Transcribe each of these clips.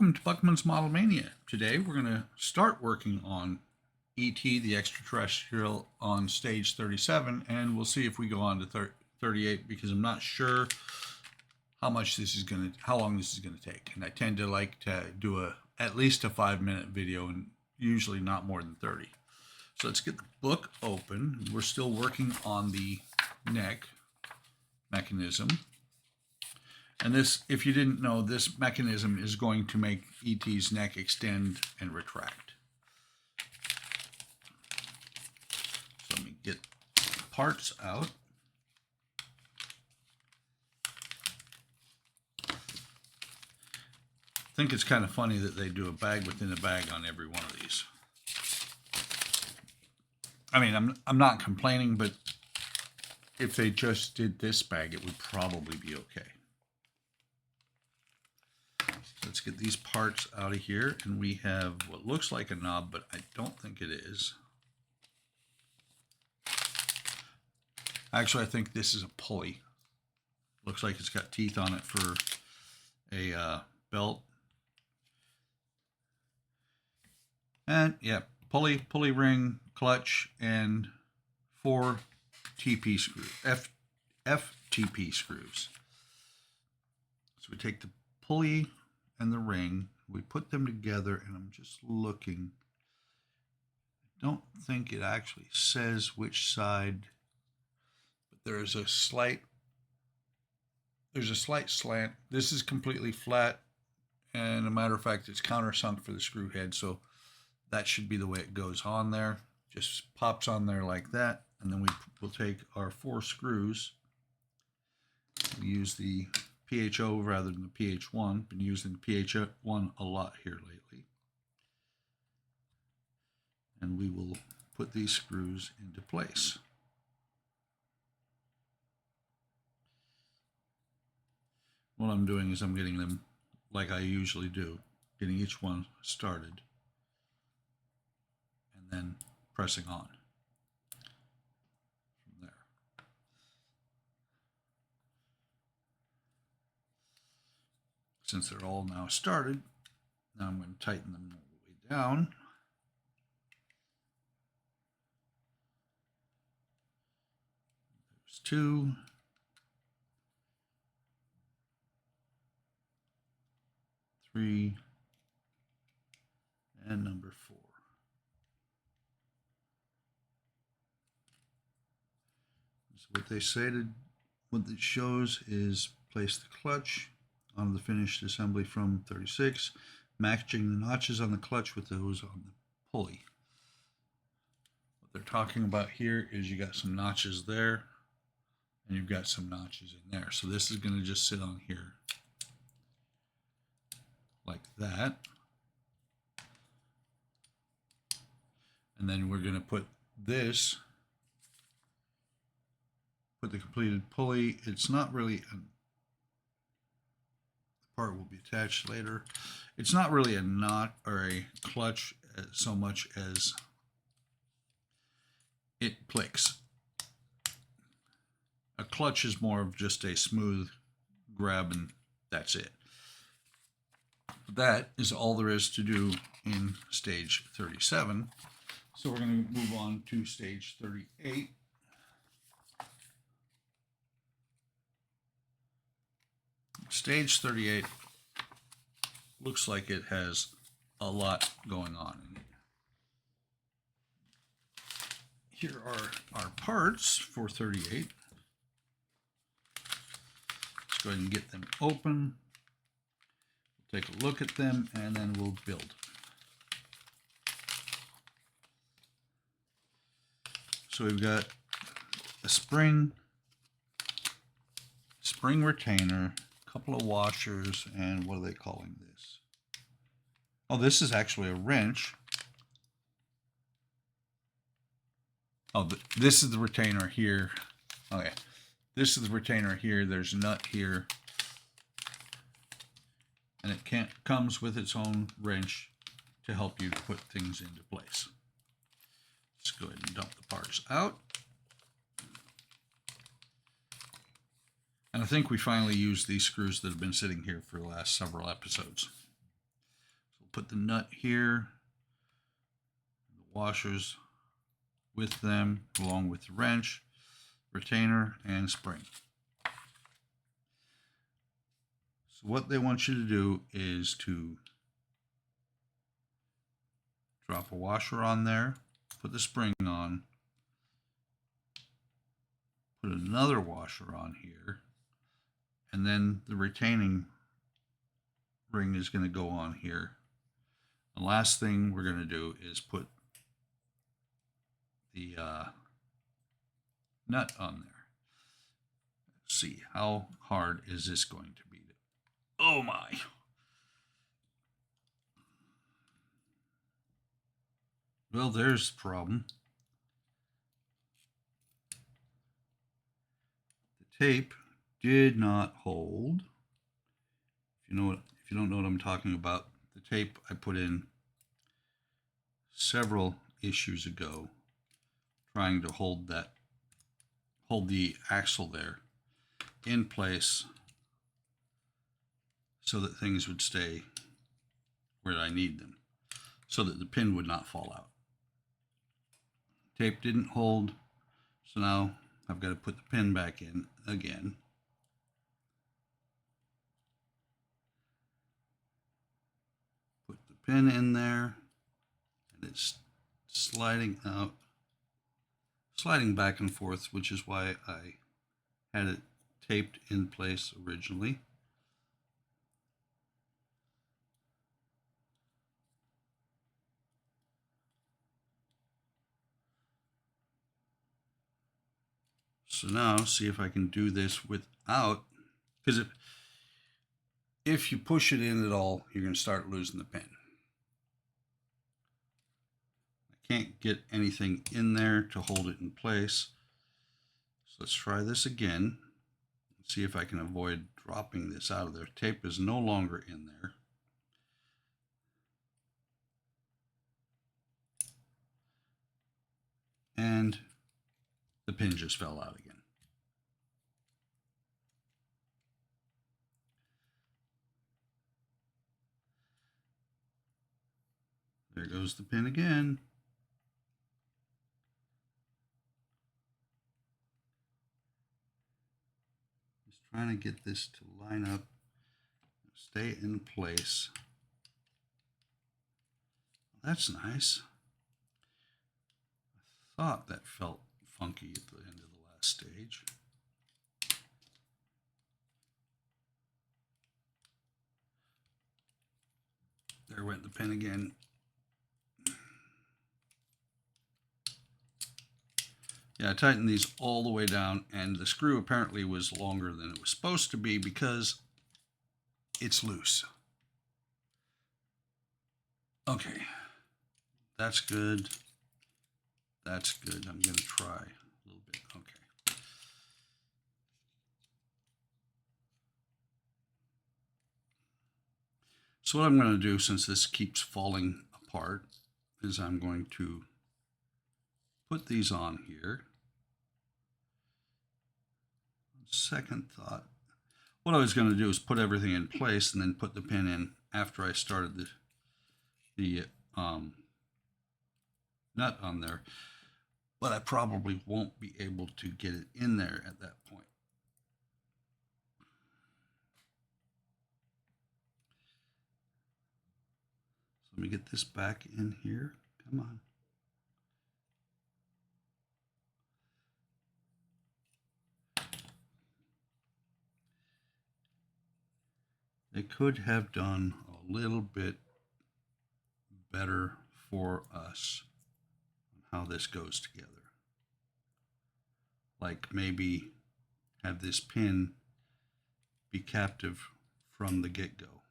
Welcome to Buckman's Model Mania. Today we're going to start working on E.T. the Extra-Terrestrial on stage 37, and we'll see if we go on to 38 because I'm not sure how long this is going to take. And I tend to like to do at least a 5-minute video and usually not more than 30. So let's get the book open. We're still working on the neck mechanism. And this, if you didn't know, this mechanism is going to make E.T.'s neck extend and retract. So let me get parts out. I think it's kind of funny that they do a bag within a bag on every one of these. I mean, I'm not complaining, but if they just did this bag, it would probably be okay. Let's get these parts out of here, and we have what looks like a knob, but I don't think it is. Actually, I think this is a pulley. Looks like it's got teeth on it for a belt. And yeah, pulley ring, clutch, and 4 TP screws, FTP screws. So we take the pulley and the ring, we put them together, and I'm just looking. I don't think it actually says which side, but there's a slight slant. This is completely flat, and a matter of fact, it's countersunk for the screw head, so that should be the way it goes on there. Just pops on there like that, and then we will take our 4 screws. We use the PHO rather than the PH1. Been using the PH1 a lot here lately. And we will put these screws into place. What I'm doing is I'm getting them like I usually do, getting each one started and then pressing on from there. Since they're all now started, now I'm going to tighten them all the way down. There's 2. 3. And number 4. So what it shows is place the clutch on the finished assembly from 36, matching the notches on the clutch with those on the pulley. What they're talking about here is you got some notches there, and you've got some notches in there. So this is going to just sit on here like that. And then we're going to put the completed pulley. It's not really the part will be attached later. It's not really a knot or a clutch so much as it clicks. A clutch is more of just a smooth grab, and that's it. That is all there is to do in stage 37. So we're going to move on to stage 38. Stage 38 looks like it has a lot going on in it. Here are our parts for 38. Let's go ahead and get them open. We'll take a look at them, and then we'll build. So we've got a spring retainer, a couple of washers, and what are they calling this? Oh, this is actually a wrench. Oh, this is the retainer here. Okay, this is the retainer here. There's a nut here, and it comes with its own wrench to help you put things into place. Let's go ahead and dump the parts out. And I think we finally used these screws that have been sitting here for the last several episodes. put the nut here, the washers with them, along with the wrench, retainer, and spring. So what they want you to do is to drop a washer on there, put the spring on, put another washer on here, and then the retaining ring is going to go on here. The last thing we're going to do is put the nut on there. Let's see, how hard is this going to be? Oh my! Well, there's the problem. The tape did not hold. If you don't know what I'm talking about, the tape I put in several issues ago, trying to hold the axle there in place so that things would stay where I need them, so that the pin would not fall out. Tape didn't hold, so now I've got to put the pin back in again. Put the pin in there, and it's sliding out, sliding back and forth, which is why I had it taped in place originally. So now see if I can do this without, because if you push it in at all, you're going to start losing the pin. I can't get anything in there to hold it in place. So let's try this again. See if I can avoid dropping this out of there. Tape is no longer in there. And the pin just fell out again. There goes the pin again. Just trying to get this to line up, stay in place. That's nice. I thought that felt funky at the end of the last stage. There went the pin again. Yeah, I tightened these all the way down, and the screw apparently was longer than it was supposed to be because it's loose. Okay, that's good. That's good. I'm going to try a little bit. Okay. So what I'm going to do, since this keeps falling apart, is I'm going to put these on here. Second thought, what I was going to do is put everything in place and then put the pin in after I started the nut on there, but I probably won't be able to get it in there at that point. So let me get this back in here. Come on. They could have done a little bit better for us on how this goes together. Like maybe have this pin be captive from the get-go.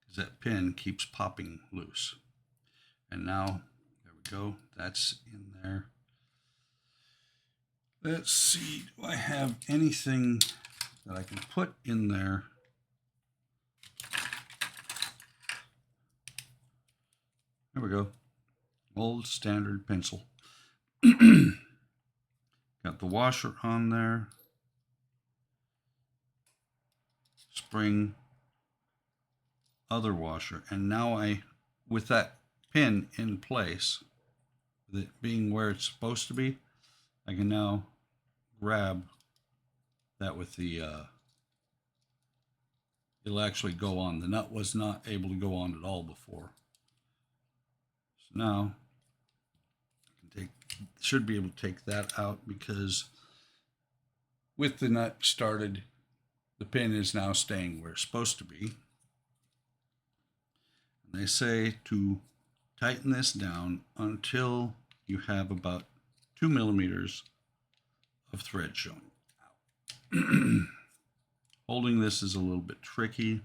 Because that pin keeps popping loose. And now, there we go, that's in there. Let's see, do I have anything that I can put in there? There we go. Old standard pencil. Got the washer on there. Spring other washer. And now with that pin in place, it being where it's supposed to be, I can now grab that with the, it'll actually go on. The nut was not able to go on at all before. So now I can should be able to take that out, because with the nut started, the pin is now staying where it's supposed to be. And they say to tighten this down until you have about 2 millimeters of thread showing out. Holding this is a little bit tricky.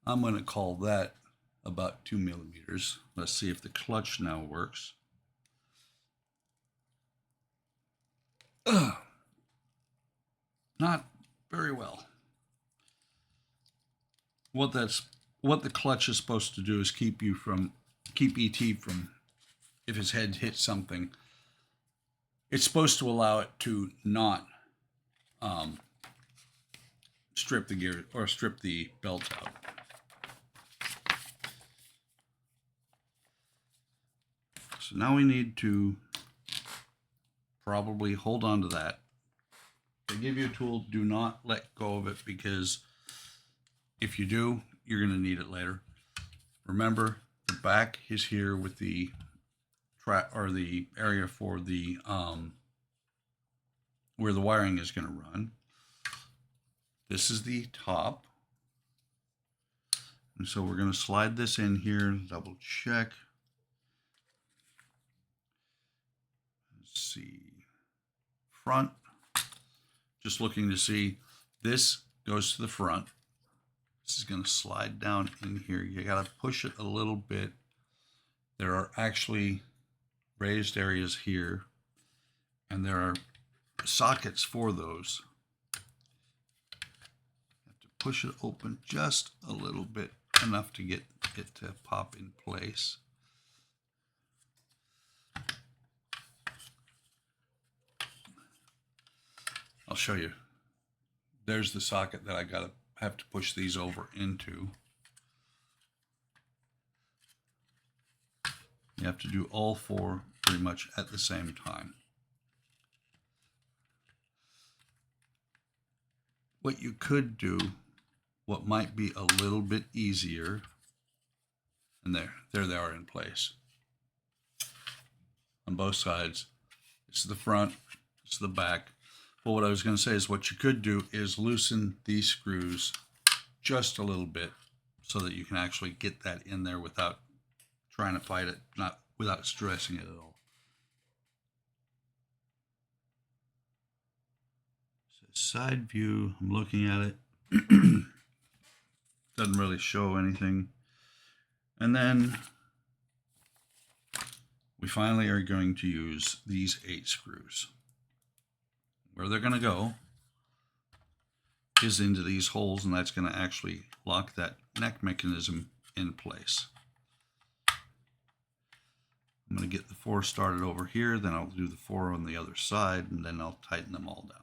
I'm going to call that about 2 millimeters. Let's see if the clutch now works. Not very well. What the clutch is supposed to do is keep E.T. from, if his head hits something, it's supposed to allow it to not strip the gear or strip the belt out. So now we need to probably hold on to that. They give you a tool, do not let go of it, because if you do, you're going to need it later. Remember, the back is here with the track, or the area for the where the wiring is going to run. This is the top. And so we're going to slide this in here, double check. Let's see. Front. Just looking to see, this goes to the front. This is going to slide down in here. You got to push it a little bit. There are actually raised areas here, and there are sockets for those. You have to push it open just a little bit, enough to get it to pop in place. I'll show you. There's the socket that I have to push these over into. You have to do all four pretty much at the same time. What you could do, what might be a little bit easier, and there they are in place. On both sides. This is the front, this is the back. But what I was going to say is, what you could do is loosen these screws just a little bit so that you can actually get that in there without trying to fight it, without stressing it at all. So side view, I'm looking at it. Doesn't really show anything. And then we finally are going to use these 8 screws. Where they're going to go is into these holes, and that's going to actually lock that neck mechanism in place. I'm going to get the 4 started over here, then I'll do the 4 on the other side, and then I'll tighten them all down.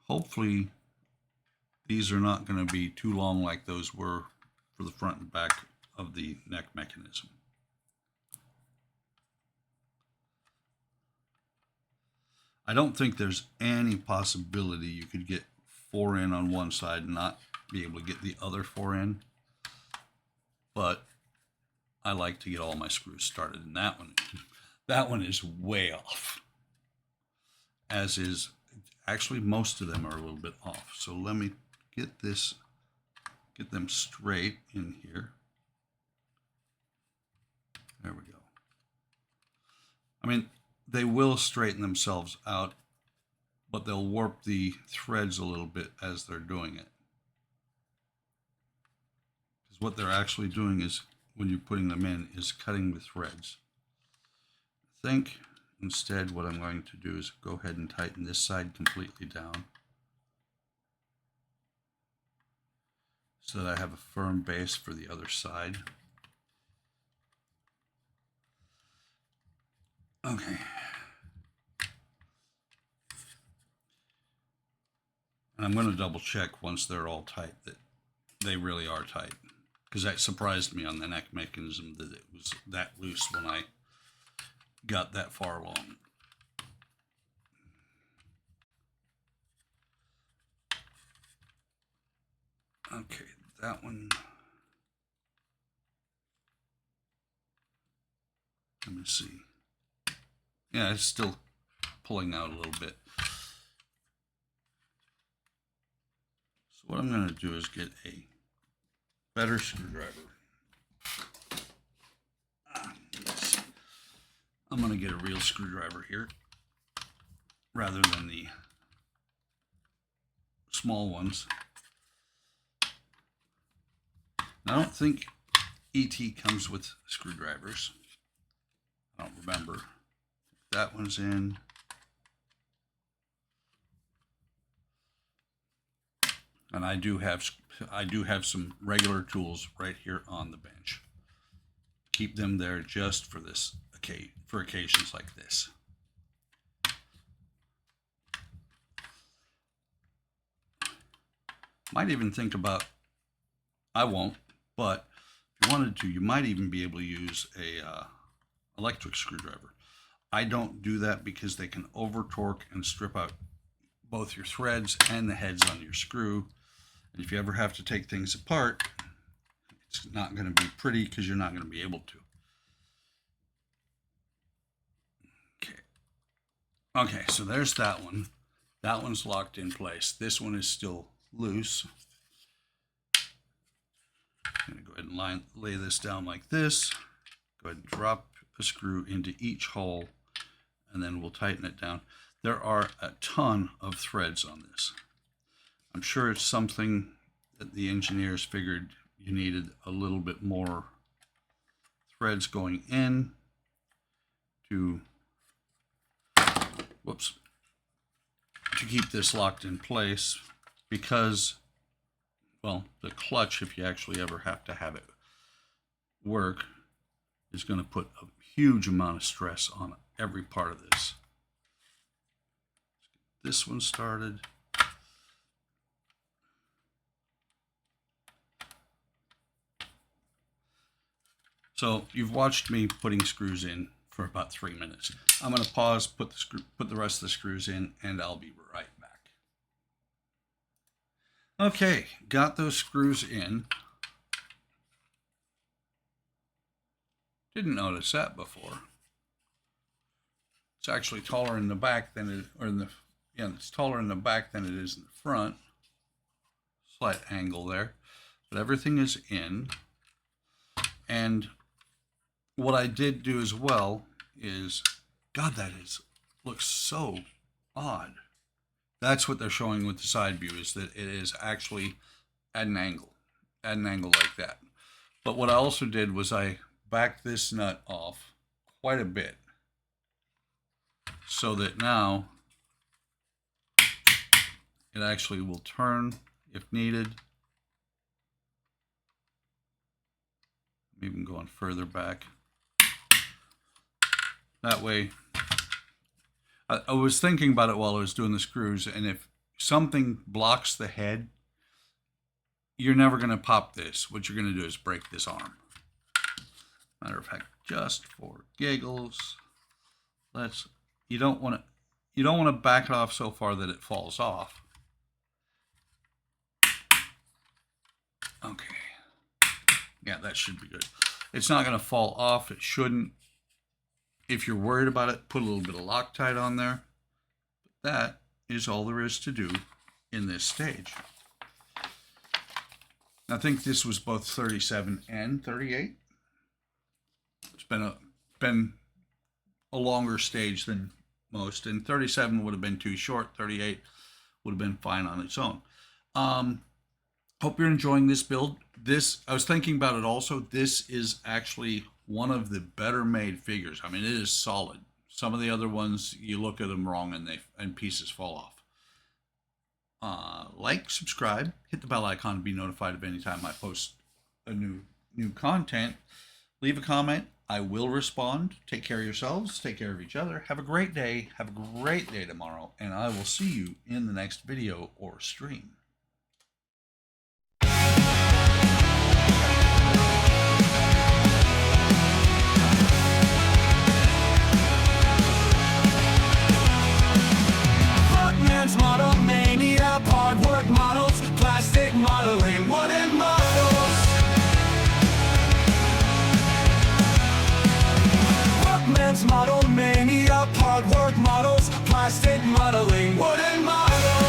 Hopefully these are not going to be too long like those were for the front and back of the neck mechanism. I don't think there's any possibility you could get 4 in on one side and not be able to get the other 4 in. But I like to get all my screws started in that one. That one is way off. As is, actually most of them are a little bit off. So let me get them straight in here. There we go. I mean, they will straighten themselves out, but they'll warp the threads a little bit as they're doing it. Because what they're actually doing is, when you're putting them in, is cutting the threads. I think instead what I'm going to do is go ahead and tighten this side completely down, so that I have a firm base for the other side. Okay. And I'm going to double check once they're all tight that they really are tight, because that surprised me on the neck mechanism that it was that loose when I got that far along. Okay, that one. Let me see. Yeah, it's still pulling out a little bit. So what I'm going to do is get a better screwdriver. Yes. I'm going to get a real screwdriver here rather than the small ones. I don't think E.T. comes with screwdrivers. I don't remember. That one's in. And I do have some regular tools right here on the bench. Keep them there just for this, for occasions like this. Might even think about, I won't, but if you wanted to, you might even be able to use a electric screwdriver. I don't do that because they can over torque and strip out both your threads and the heads on your screw. And if you ever have to take things apart, it's not going to be pretty because you're not going to be able to. Okay, so there's that one. That one's locked in place. This one is still loose. I'm going to go ahead and lay this down like this. Go ahead and drop a screw into each hole, and then we'll tighten it down. There are a ton of threads on this. I'm sure it's something that the engineers figured you needed a little bit more threads going in to, to keep this locked in place, because, well, the clutch, if you actually ever have to have it work, is going to put a huge amount of stress on every part of this. This one started. So you've watched me putting screws in for about 3 minutes. I'm going to pause, put the rest of the screws in, and I'll be right back. Okay, got those screws in. Didn't notice that before. It's actually taller in the back than it, it's taller in the back than it is in the front. Slight angle there, but everything is in. And what I did do as well is, God, looks so odd. That's what they're showing with the side view, is that it is actually at an angle like that. But what I also did was I backed this nut off quite a bit, so that now it actually will turn if needed. I'm even going further back. That way, I was thinking about it while I was doing the screws, and if something blocks the head, you're never going to pop this. What you're going to do is break this arm. Matter of fact, just for giggles, you don't want to back it off so far that it falls off. Okay. Yeah, that should be good. It's not going to fall off. It shouldn't. If you're worried about it, put a little bit of Loctite on there. That is all there is to do in this stage. I think this was both 37 and 38. It's been a longer stage than most, and 37 would have been too short. 38 would have been fine on its own. Hope you're enjoying this build. I was thinking about it also. This is actually one of the better made figures. I mean, it is solid. Some of the other ones, you look at them wrong and pieces fall off. Like, subscribe, hit the bell icon to be notified of any time I post a new content. Leave a comment, I will respond. Take care of yourselves. Take care of each other. Have a great day. Have a great day tomorrow. And I will see you in the next video or stream. Model mania, hard work models, plastic modeling, wooden models. Workman's model mania, hard work models, plastic modeling, wooden models.